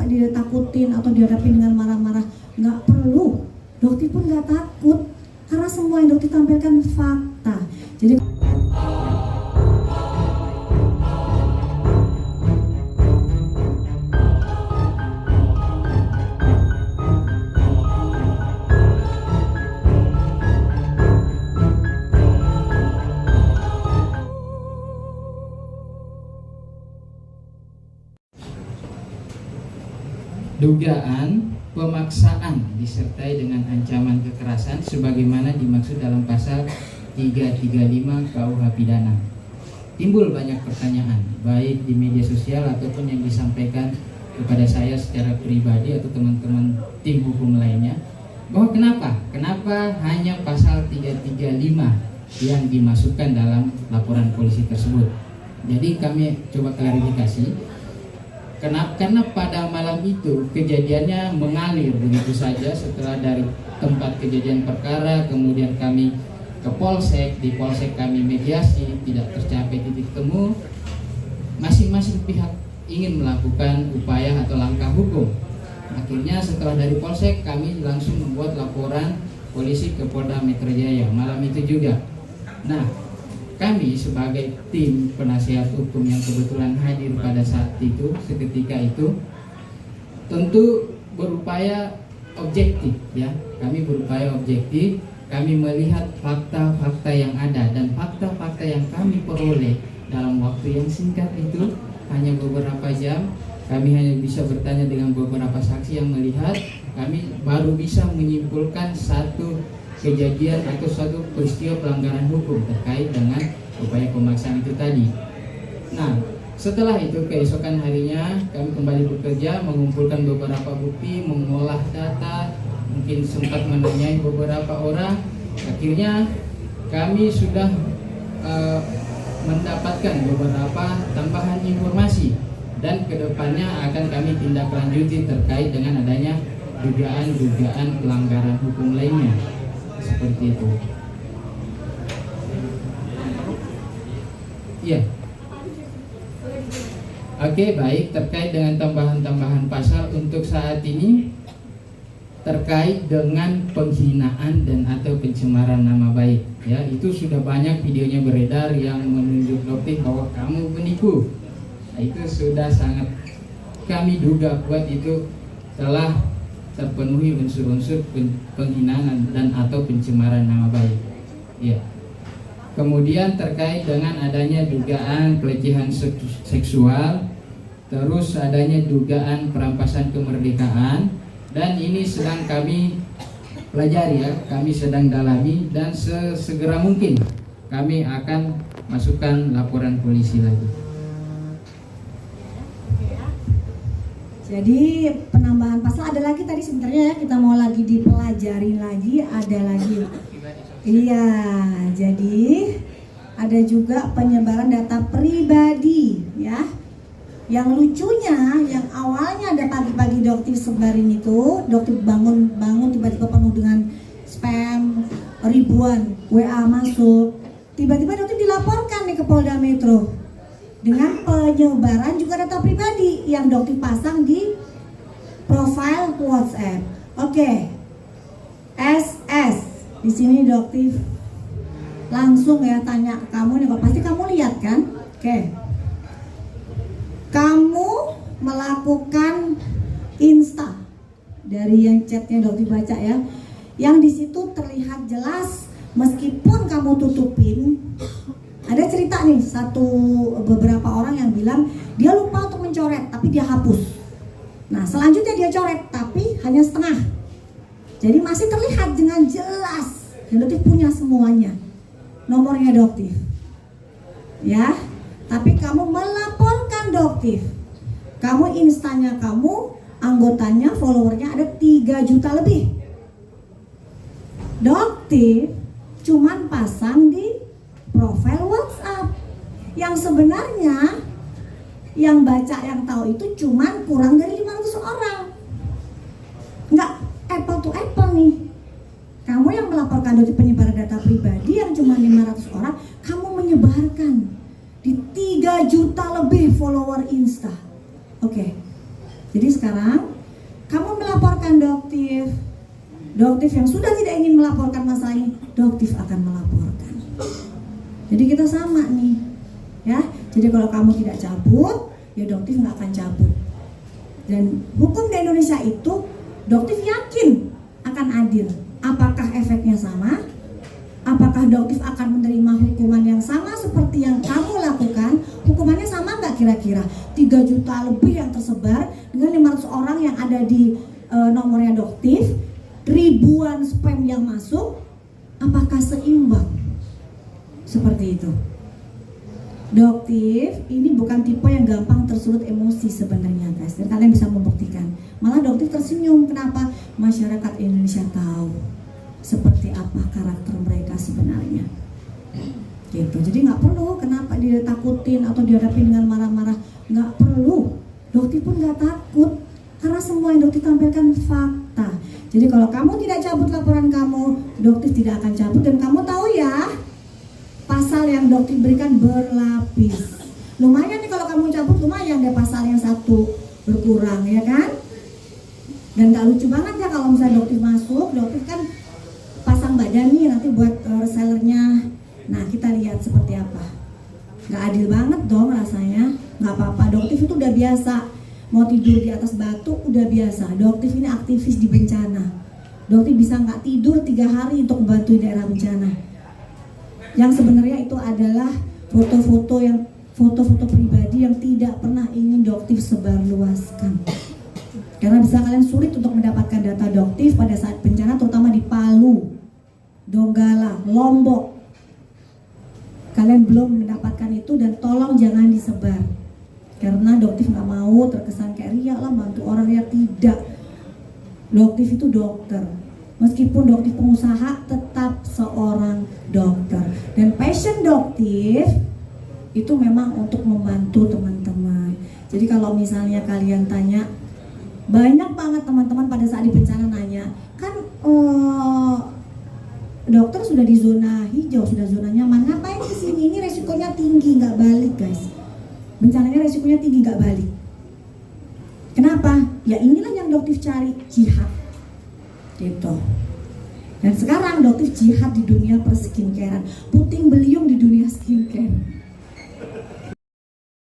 ditakutin atau dihadapin dengan marah-marah. Nggak perlu. Dokter pun nggak takut karena semua yang dokter tampilkan fakta. Jadi dugaan pemaksaan disertai dengan ancaman kekerasan sebagaimana dimaksud dalam pasal 335 KUH Pidana. Timbul banyak pertanyaan baik di media sosial ataupun yang disampaikan kepada saya secara pribadi atau teman-teman tim hukum lainnya, bahwa kenapa hanya pasal 335 yang dimasukkan dalam laporan polisi tersebut. Jadi kami coba klarifikasi. Karena pada malam itu kejadiannya mengalir begitu saja. Setelah dari tempat kejadian perkara, kemudian kami ke Polsek, di Polsek kami mediasi, tidak tercapai titik temu. Masing-masing pihak ingin melakukan upaya atau langkah hukum. Akhirnya setelah dari Polsek kami langsung membuat laporan polisi ke Polda Metro Jaya malam itu juga. Nah, kami sebagai tim penasihat hukum yang kebetulan hadir pada saat itu, seketika itu, tentu berupaya objektif ya. Kami berupaya objektif, kami melihat fakta-fakta yang ada, dan fakta-fakta yang kami peroleh dalam waktu yang singkat itu, hanya beberapa jam, kami hanya bisa bertanya dengan beberapa saksi yang melihat, kami baru bisa menyimpulkan satu kejadian atau suatu peristiwa pelanggaran hukum terkait dengan upaya pemaksaan itu tadi. Nah, setelah itu keesokan harinya kami kembali bekerja, mengumpulkan beberapa bukti, mengolah data, mungkin sempat menanyai beberapa orang. Akhirnya kami sudah mendapatkan beberapa tambahan informasi, dan kedepannya akan kami tindak lanjuti terkait dengan adanya dugaan-dugaan pelanggaran hukum lainnya. Seperti itu. Iya. Oke, baik. Terkait dengan tambahan-tambahan pasal untuk saat ini, terkait dengan penghinaan dan atau pencemaran nama baik, ya, itu sudah banyak videonya beredar yang menunjuk dokter bahwa kamu menipu. Nah, itu sudah sangat kami duga kuat itu telah terpenuhi unsur-unsur penghinaan dan atau pencemaran nama baik. Ya. Kemudian terkait dengan adanya dugaan pelecehan seksual, terus adanya dugaan perampasan kemerdekaan, dan ini sedang kami pelajari ya, kami sedang dalami, dan sesegera mungkin kami akan masukkan laporan polisi lagi. jadi penambahan pasal ada lagi tadi sebenarnya ya, kita mau lagi dipelajarin lagi, ada lagi. Iya, jadi ada juga penyebaran data pribadi ya. Yang lucunya, yang awalnya ada pagi-pagi dokter sebarin itu, dokter bangun tiba-tiba penuh dengan spam, ribuan WA masuk. Tiba-tiba dokter dilaporkan nih ke Polda Metro dengan penyebaran juga data pribadi yang dokter pasang di profile WhatsApp. Oke. SS. Di sini dokter langsung ya tanya ke kamu nih, pasti kamu lihat kan? Oke. Kamu melakukan Insta dari yang chatnya dokter baca ya, yang di situ terlihat jelas meskipun kamu tutupin. Ada cerita nih, beberapa orang yang bilang dia lupa untuk mencoret tapi dia hapus. Nah selanjutnya dia coret tapi hanya setengah. Jadi masih terlihat dengan jelas, dan dokter punya semuanya, nomornya dokter. Ya, tapi kamu melaporkan dokter. Kamu Instanya kamu, anggotanya, followernya ada 3 juta lebih. Dokter cuman pasang di profil WhatsApp, yang sebenarnya yang baca, yang tahu itu cuman kurang dari 500 orang. Nggak apple to apple nih. Kamu yang melaporkan dari penyebaran data pribadi yang cuma 500 orang, kamu menyebarkan di 3 juta lebih follower Insta. Oke. Jadi sekarang, kamu melaporkan doktif. Doktif yang sudah tidak ingin melaporkan masalah ini, doktif akan melaporkan. Jadi kita sama nih, ya. Jadi kalau kamu tidak cabut, ya doktif nggak akan cabut. Dan hukum di Indonesia itu, doktif yakin akan adil. Apakah efeknya sama? Apakah doktif akan menerima hukuman yang sama seperti yang kamu lakukan? Hukumannya sama nggak kira-kira? 3 juta lebih yang tersebar dengan 500 orang yang ada di nomornya doktif, ribuan spam yang masuk, apakah seimbang? Seperti itu. Doktif ini bukan tipe yang gampang tersulut emosi sebenarnya guys, dan kalian bisa membuktikan. Malah doktif tersenyum. Kenapa? Masyarakat Indonesia tahu seperti apa karakter mereka sebenarnya. Gitu. Jadi nggak perlu kenapa dia takutin atau dihadapi dengan marah-marah, nggak perlu. Doktif pun nggak takut karena semua yang doktif tampilkan fakta. Jadi kalau kamu tidak cabut laporan kamu, doktif tidak akan cabut. Dan kamu tahu ya, pasal yang doktif berikan berlapis. Lumayan nih kalau kamu cabut, lumayan deh pasal yang satu berkurang, ya kan? Dan gak lucu banget ya kalau misalnya doktif masuk, doktif kan pasang badan nih nanti buat resellernya. Nah kita lihat seperti apa. Gak adil banget dong rasanya. Gak apa-apa, doktif itu udah biasa. Mau tidur di atas batu udah biasa. Doktif ini aktivis di bencana. Doktif bisa gak tidur 3 hari untuk membantu daerah bencana. Yang sebenarnya itu adalah foto-foto pribadi yang tidak pernah ingin doktif sebarluaskan. Karena bisa kalian sulit untuk mendapatkan data doktif pada saat bencana, terutama di Palu, Donggala, Lombok. Kalian belum mendapatkan itu dan tolong jangan disebar. Karena doktif nggak mau terkesan kayak riak lah bantu orang, ya tidak. Doktif itu dokter. Meskipun doktif pengusaha, tetap seorang dokter. Dan passion doktif itu memang untuk membantu teman-teman. Jadi kalau misalnya kalian tanya, banyak banget teman-teman pada saat di bencana nanya, kan dokter sudah di zona hijau, sudah zona nyaman, ngapain kesini? Ini resikonya tinggi, nggak balik guys. Bencananya resikonya tinggi, nggak balik. Kenapa? Ya inilah yang doktif cari, jihad. Gitu. Dan sekarang doktif jihad di dunia perskincarean, puting beliung di dunia skincare.